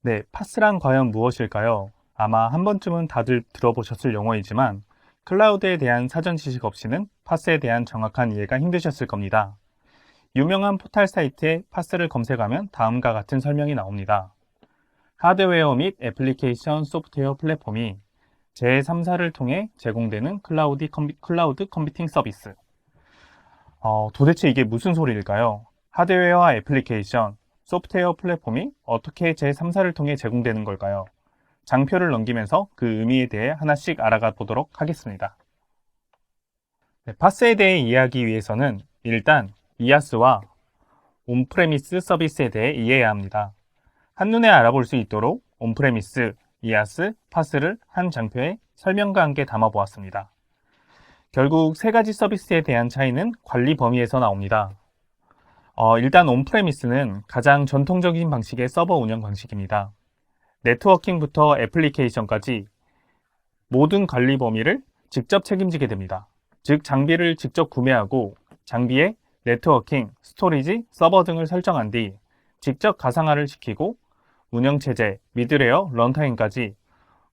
네, 파스란 과연 무엇일까요? 아마 한 번쯤은 다들 들어보셨을 용어이지만 클라우드에 대한 사전 지식 없이는 파스에 대한 정확한 이해가 힘드셨을 겁니다. 유명한 포털 사이트에 파스를 검색하면 다음과 같은 설명이 나옵니다. 하드웨어 및 애플리케이션 소프트웨어 플랫폼이 제3사를 통해 제공되는 클라우드 컴퓨팅 서비스. 도대체 이게 무슨 소리일까요? 하드웨어와 애플리케이션, 소프트웨어 플랫폼이 어떻게 제3사를 통해 제공되는 걸까요? 장표를 넘기면서 그 의미에 대해 하나씩 알아가 보도록 하겠습니다. 네, 파스에 대해 이해하기 위해서는 일단 이아스와 온프레미스 서비스에 대해 이해해야 합니다. 한눈에 알아볼 수 있도록 온프레미스, 이아스, 파스를 한 장표에 설명과 함께 담아보았습니다. 결국 세 가지 서비스에 대한 차이는 관리 범위에서 나옵니다. 일단 온프레미스는 가장 전통적인 방식의 서버 운영 방식입니다. 네트워킹부터 애플리케이션까지 모든 관리 범위를 직접 책임지게 됩니다. 즉, 장비를 직접 구매하고 장비에 네트워킹, 스토리지, 서버 등을 설정한 뒤 직접 가상화를 시키고 운영체제, 미드레어, 런타임까지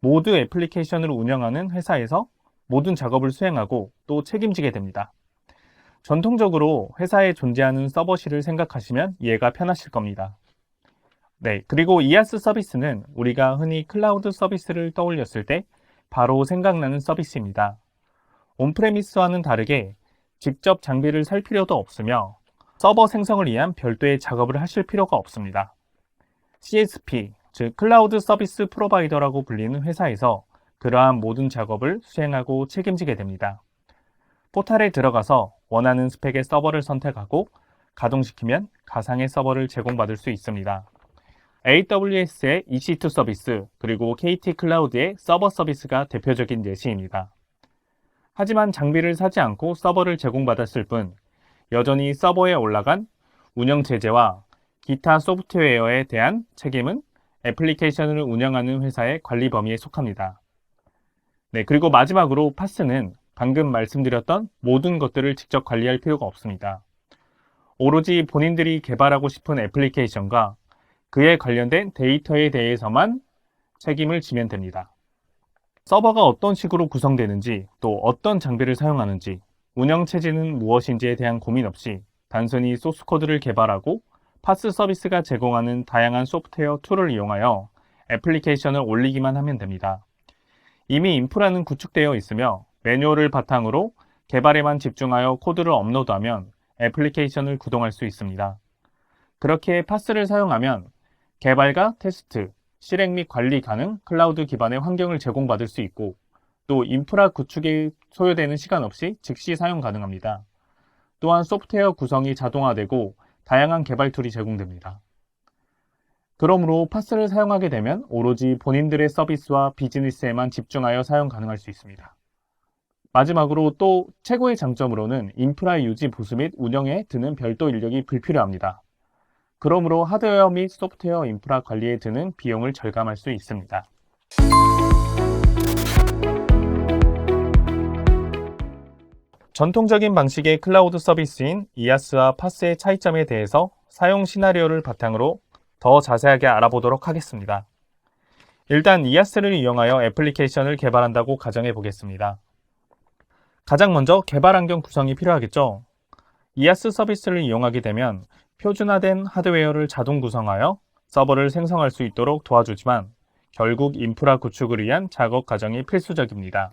모두 애플리케이션을 운영하는 회사에서 모든 작업을 수행하고 또 책임지게 됩니다. 전통적으로 회사에 존재하는 서버실을 생각하시면 이해가 편하실 겁니다. 네, 그리고 이아스 서비스는 우리가 흔히 클라우드 서비스를 떠올렸을 때 바로 생각나는 서비스입니다. 온프레미스와는 다르게 직접 장비를 살 필요도 없으며 서버 생성을 위한 별도의 작업을 하실 필요가 없습니다. CSP, 즉 클라우드 서비스 프로바이더라고 불리는 회사에서 그러한 모든 작업을 수행하고 책임지게 됩니다. 포털에 들어가서 원하는 스펙의 서버를 선택하고 가동시키면 가상의 서버를 제공받을 수 있습니다. AWS의 EC2 서비스, 그리고 KT 클라우드의 서버 서비스가 대표적인 예시입니다. 하지만 장비를 사지 않고 서버를 제공받았을 뿐 여전히 서버에 올라간 운영체제와 기타 소프트웨어에 대한 책임은 애플리케이션을 운영하는 회사의 관리 범위에 속합니다. 네, 그리고 마지막으로 파스는 방금 말씀드렸던 모든 것들을 직접 관리할 필요가 없습니다. 오로지 본인들이 개발하고 싶은 애플리케이션과 그에 관련된 데이터에 대해서만 책임을 지면 됩니다. 서버가 어떤 식으로 구성되는지, 또 어떤 장비를 사용하는지, 운영체제는 무엇인지에 대한 고민 없이 단순히 소스코드를 개발하고 파스 서비스가 제공하는 다양한 소프트웨어 툴을 이용하여 애플리케이션을 올리기만 하면 됩니다. 이미 인프라는 구축되어 있으며 매뉴얼을 바탕으로 개발에만 집중하여 코드를 업로드하면 애플리케이션을 구동할 수 있습니다. 그렇게 파스를 사용하면 개발과 테스트, 실행 및 관리 가능 클라우드 기반의 환경을 제공받을 수 있고 또 인프라 구축에 소요되는 시간 없이 즉시 사용 가능합니다. 또한 소프트웨어 구성이 자동화되고 다양한 개발 툴이 제공됩니다. 그러므로 파스를 사용하게 되면 오로지 본인들의 서비스와 비즈니스에만 집중하여 사용 가능할 수 있습니다. 마지막으로 또 최고의 장점으로는 인프라 유지 보수 및 운영에 드는 별도 인력이 불필요합니다. 그러므로 하드웨어 및 소프트웨어 인프라 관리에 드는 비용을 절감할 수 있습니다. 전통적인 방식의 클라우드 서비스인 이아스와 파스의 차이점에 대해서 사용 시나리오를 바탕으로 더 자세하게 알아보도록 하겠습니다. 일단 이아스를 이용하여 애플리케이션을 개발한다고 가정해 보겠습니다. 가장 먼저 개발 환경 구성이 필요하겠죠. 이아스 서비스를 이용하게 되면 표준화된 하드웨어를 자동 구성하여 서버를 생성할 수 있도록 도와주지만 결국 인프라 구축을 위한 작업 과정이 필수적입니다.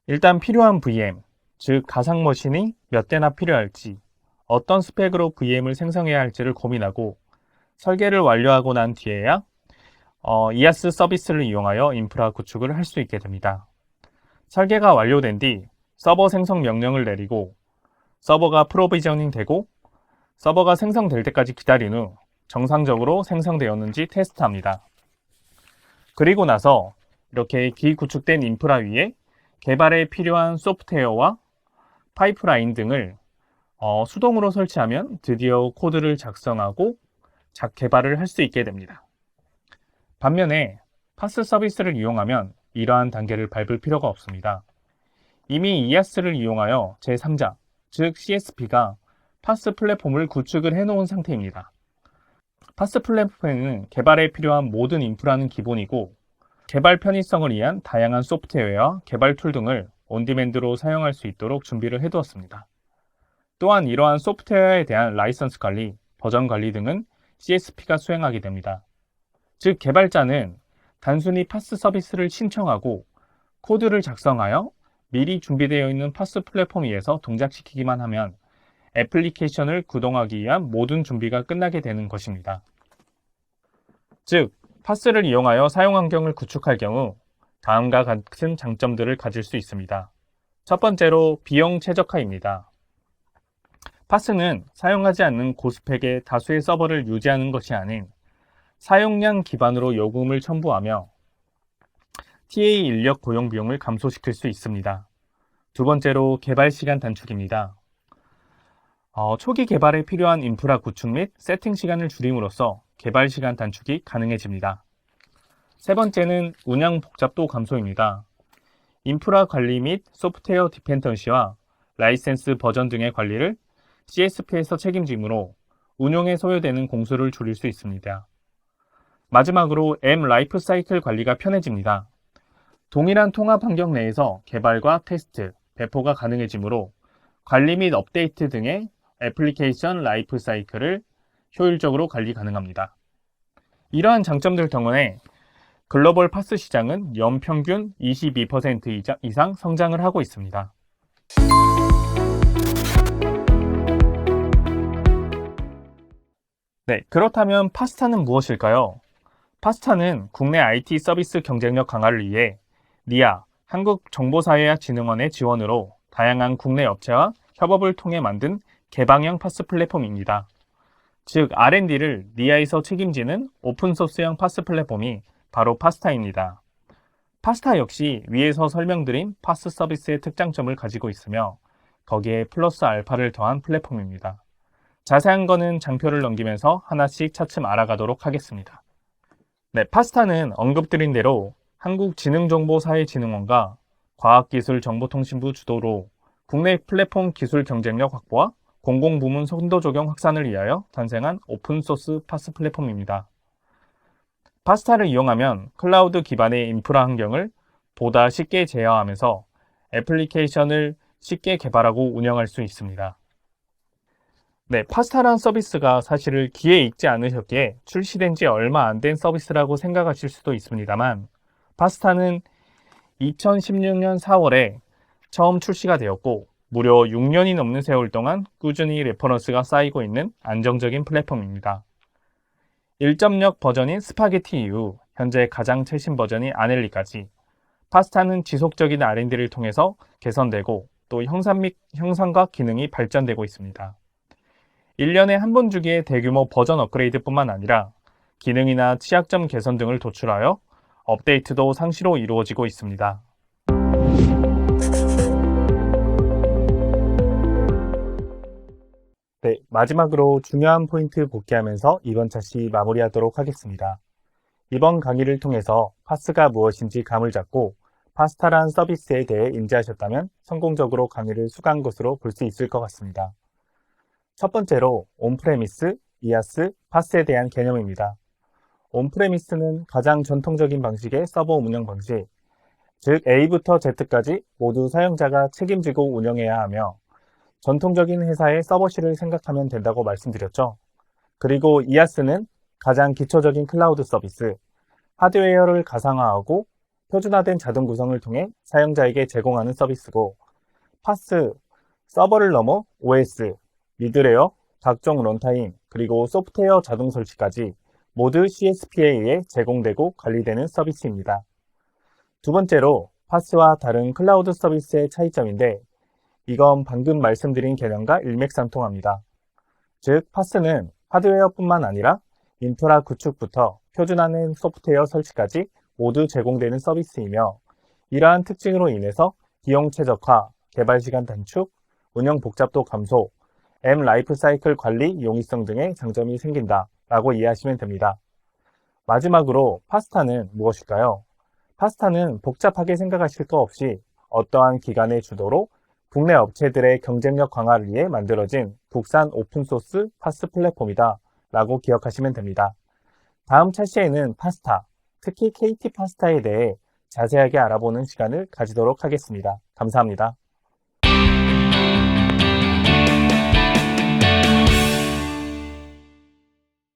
일단 필요한 VM, 즉 가상 머신이 몇 대나 필요할지, 어떤 스펙으로 VM을 생성해야 할지를 고민하고 설계를 완료하고 난 뒤에야 이아스 서비스를 이용하여 인프라 구축을 할 수 있게 됩니다. 설계가 완료된 뒤 서버 생성 명령을 내리고 서버가 프로비저닝 되고 서버가 생성될 때까지 기다린 후 정상적으로 생성되었는지 테스트합니다. 그리고 나서 이렇게 기구축된 인프라 위에 개발에 필요한 소프트웨어와 파이프라인 등을 수동으로 설치하면 드디어 코드를 작성하고 개발을 할 수 있게 됩니다. 반면에 파스 서비스를 이용하면 이러한 단계를 밟을 필요가 없습니다. 이미 이아스를 이용하여 제3자, 즉 CSP가 파스 플랫폼을 구축을 해놓은 상태입니다. 파스 플랫폼에는 개발에 필요한 모든 인프라는 기본이고, 개발 편의성을 위한 다양한 소프트웨어와 개발 툴 등을 온디맨드로 사용할 수 있도록 준비를 해두었습니다. 또한 이러한 소프트웨어에 대한 라이선스 관리, 버전 관리 등은 CSP가 수행하게 됩니다. 즉, 개발자는 단순히 파스 서비스를 신청하고 코드를 작성하여 미리 준비되어 있는 파스 플랫폼 위에서 동작시키기만 하면 애플리케이션을 구동하기 위한 모든 준비가 끝나게 되는 것입니다. 즉, 파스를 이용하여 사용 환경을 구축할 경우 다음과 같은 장점들을 가질 수 있습니다. 첫 번째로 비용 최적화입니다. 파스는 사용하지 않는 고스펙의 다수의 서버를 유지하는 것이 아닌 사용량 기반으로 요금을 첨부하며 TA 인력 고용 비용을 감소시킬 수 있습니다. 두 번째로 개발 시간 단축입니다. 초기 개발에 필요한 인프라 구축 및 세팅 시간을 줄임으로써 개발 시간 단축이 가능해집니다. 세 번째는 운영 복잡도 감소입니다. 인프라 관리 및 소프트웨어 디펜던시와 라이센스 버전 등의 관리를 CSP에서 책임지므로 운용에 소요되는 공수를 줄일 수 있습니다. 마지막으로 M 라이프 사이클 관리가 편해집니다. 동일한 통합 환경 내에서 개발과 테스트, 배포가 가능해지므로 관리 및 업데이트 등의 애플리케이션 라이프 사이클을 효율적으로 관리 가능합니다. 이러한 장점들 덕분에 글로벌 파스 시장은 연평균 22% 이상 성장을 하고 있습니다. 네, 그렇다면 파스타는 무엇일까요? 파스타는 국내 IT 서비스 경쟁력 강화를 위해 니아, 한국정보사회화진흥원의 지원으로 다양한 국내 업체와 협업을 통해 만든 개방형 파스 플랫폼입니다. 즉, R&D를 니아에서 책임지는 오픈소스형 파스 플랫폼이 바로 파스타입니다. 파스타 역시 위에서 설명드린 파스 서비스의 특장점을 가지고 있으며 거기에 플러스 알파를 더한 플랫폼입니다. 자세한 거는 장표를 넘기면서 하나씩 차츰 알아가도록 하겠습니다. 네, 파스타는 언급드린 대로 한국지능정보사회진흥원과 과학기술정보통신부 주도로 국내 플랫폼 기술 경쟁력 확보와 공공부문 선도 적용 확산을 위하여 탄생한 오픈소스 파스 플랫폼입니다. 파스타를 이용하면 클라우드 기반의 인프라 환경을 보다 쉽게 제어하면서 애플리케이션을 쉽게 개발하고 운영할 수 있습니다. 네, 파스타란 서비스가 사실을 귀에 익지 않으셨기에 출시된 지 얼마 안 된 서비스라고 생각하실 수도 있습니다만, 파스타는 2016년 4월에 처음 출시가 되었고 무려 6년이 넘는 세월 동안 꾸준히 레퍼런스가 쌓이고 있는 안정적인 플랫폼입니다. 1.0 버전인 스파게티 이후 현재 가장 최신 버전인 아넬리까지 파스타는 지속적인 R&D를 통해서 개선되고 또 형상과 기능이 발전되고 있습니다. 1년에 한 번 주기의 대규모 버전 업그레이드뿐만 아니라 기능이나 취약점 개선 등을 도출하여 업데이트도 상시로 이루어지고 있습니다. 네, 마지막으로 중요한 포인트 복귀하면서 이번 차시 마무리하도록 하겠습니다. 이번 강의를 통해서 파스가 무엇인지 감을 잡고 파스타란 서비스에 대해 인지하셨다면 성공적으로 강의를 수강한 것으로 볼 수 있을 것 같습니다. 첫 번째로 온프레미스, 이아스, 파스에 대한 개념입니다. 온프레미스는 가장 전통적인 방식의 서버 운영 방식, 즉 A부터 Z까지 모두 사용자가 책임지고 운영해야 하며 전통적인 회사의 서버실을 생각하면 된다고 말씀드렸죠. 그리고 이아스는 가장 기초적인 클라우드 서비스, 하드웨어를 가상화하고 표준화된 자동 구성을 통해 사용자에게 제공하는 서비스고, 파스, 서버를 넘어 OS, 미드레어, 각종 런타임, 그리고 소프트웨어 자동 설치까지 모두 CSP에 의해 제공되고 관리되는 서비스입니다. 두 번째로 파스와 다른 클라우드 서비스의 차이점인데, 이건 방금 말씀드린 개념과 일맥상통합니다. 즉, 파스는 하드웨어뿐만 아니라 인프라 구축부터 표준화된 소프트웨어 설치까지 모두 제공되는 서비스이며, 이러한 특징으로 인해서 비용 최적화, 개발 시간 단축, 운영 복잡도 감소, M 라이프 사이클 관리 용이성 등의 장점이 생긴다라고 이해하시면 됩니다. 마지막으로 파스타는 무엇일까요? 파스타는 복잡하게 생각하실 거 없이 어떠한 기관의 주도로 국내 업체들의 경쟁력 강화를 위해 만들어진 국산 오픈소스 파스 플랫폼이다 라고 기억하시면 됩니다. 다음 차시에는 파스타, 특히 KT 파스타에 대해 자세하게 알아보는 시간을 가지도록 하겠습니다. 감사합니다.